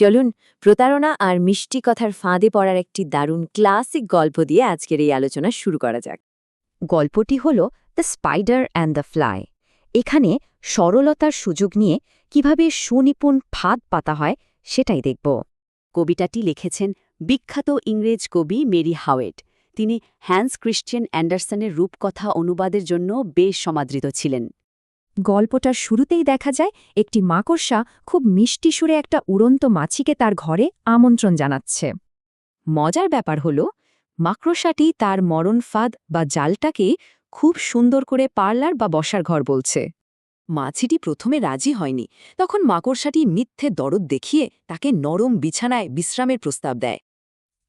চলুন প্রতারণা আর মিষ্টি কথার ফাঁদে পড়ার একটি দারুণ ক্লাসিক গল্প দিয়ে আজকের এই আলোচনা শুরু করা যাক। গল্পটি হল the spider and the fly. এখানে সরলতার সুযোগ নিয়ে কিভাবে সুনিপুণ ফাঁদ পাতা হয় সেটাই দেখব। কবিতাটি লিখেছেন বিখ্যাত ইংরেজ কবি মেরি হাওয়েট। তিনি হ্যান্স ক্রিশ্চিয়ান অ্যান্ডারসনের রূপকথা অনুবাদের জন্য বেশ সমাদৃত ছিলেন। গল্পটার শুরুতেই দেখা যায় একটি মাকড়সা খুব মিষ্টি সুরে একটা উড়ন্ত মাছিকে তার ঘরে আমন্ত্রণ জানাচ্ছে। মজার ব্যাপার হল মাকড়সাটি তার মরণ ফাঁদ বা জালটাকে খুব সুন্দর করে পার্লার বা বসার ঘর বলছে। মাছিটি প্রথমে রাজি হয়নি, তখন মাকড়সাটি মিথ্যে দরদ দেখিয়ে তাকে নরম বিছানায় বিশ্রামের প্রস্তাব দেয়।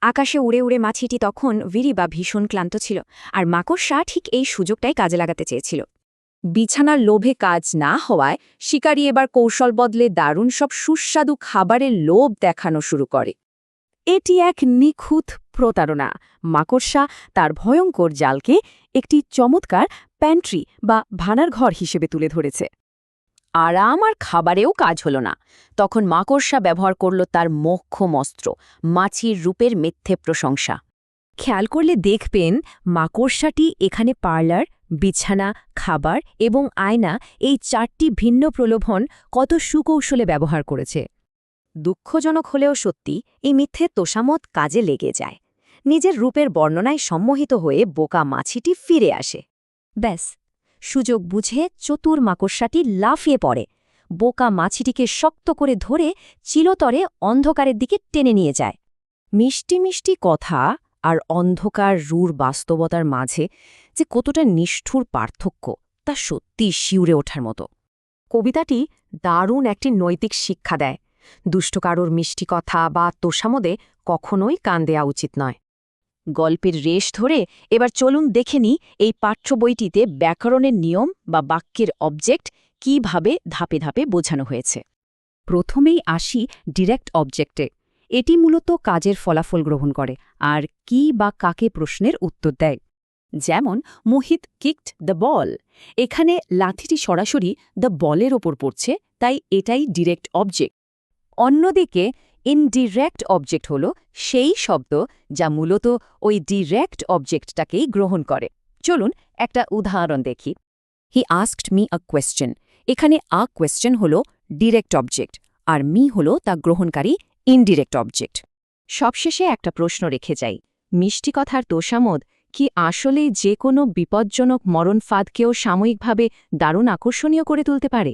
আকাশে উড়ে উড়ে মাছিটি তখন বা ভীষণ ক্লান্ত ছিল, আর মাকড়সা ঠিক এই সুযোগটাই কাজে লাগাতে চেয়েছিল। বিছানার লোভে কাজ না হওয়ায় শিকারী এবার কৌশল বদলে দারুণ সব সুস্বাদু খাবারের লোভ দেখানো শুরু করে। এটি এক নিখুঁত প্রতারণা। মাকড়সা তার ভয়ঙ্কর জালকে একটি চমৎকার প্যান্ট্রি বা ভানার ঘর হিসেবে তুলে ধরেছে। আরাম আর খাবারেও কাজ হল না। তখন মাকড়সা ব্যবহার করল তার মোক্ষম অস্ত্র, মাছির রূপের মিথ্যে প্রশংসা। খেয়াল করলে দেখবেন মাকড়সাটি এখানে পার্লার, বিছানা, খাবার এবং আয়না এই 4টি ভিন্ন প্রলোভন কত সুকৌশলে ব্যবহার করেছে। দুঃখজনক হলেও সত্যি, এই মিথ্যে তোষামত কাজে লেগে যায়। নিজের রূপের বর্ণনায় সম্মোহিত হয়ে বোকা মাছিটি ফিরে আসে। ব্যাস, সুযোগ বুঝে চতুর মাকড়সাটি লাফিয়ে পড়ে, বোকা মাছিটিকে শক্ত করে ধরে চিরতরে অন্ধকারের দিকে টেনে নিয়ে যায়। মিষ্টি মিষ্টি কথা আর অন্ধকার রূঢ় বাস্তবতার মাঝে যে কতটা নিষ্ঠুর পার্থক্য, তা সত্যি শিউরে ওঠার মতো। কবিতাটি দারুণ একটি নৈতিক শিক্ষা দেয়। দুষ্ট কারোর মিষ্টি কথা বা তোষামদে কখনোই কান দেয়া উচিত নয়। গল্পের রেশ ধরে এবার চলুন দেখে নিই এই পাঠ্য বইটিতে ব্যাকরণের নিয়ম বা বাক্যের অবজেক্ট কিভাবে ধাপে ধাপে বোঝানো হয়েছে। প্রথমেই আসি ডিরেক্ট অবজেক্টে। এটি মূলত কাজের ফলাফল গ্রহণ করে আর কি বা কাকে প্রশ্নের উত্তর দেয়। যেমন মোহিত কিকড দ্য বল, এখানে লাঠিটি সরাসরি দ্য বলের ওপর পড়ছে, তাই এটাই ডিরেক্ট অবজেক্ট। অন্যদিকে ইনডিরেক্ট অবজেক্ট হল সেই শব্দ যা মূলত ওই ডিরেক্ট অবজেক্টটাকেই গ্রহণ করে। চলুন একটা উদাহরণ দেখি। He asked me a question, এখানে আ কোয়েশ্চেন হল ডিরেক্ট অবজেক্ট আর মি হল তা গ্রহণকারী ইনডিরেক্ট অবজেক্ট। সবশেষে একটা প্রশ্ন রেখে যাই, মিষ্টি কথার তোষামদ কি আসলেই যে কোনো বিপজ্জনক মরণ ফাঁদকেও সাময়িকভাবে দারুণ আকর্ষণীয় করে তুলতে পারে?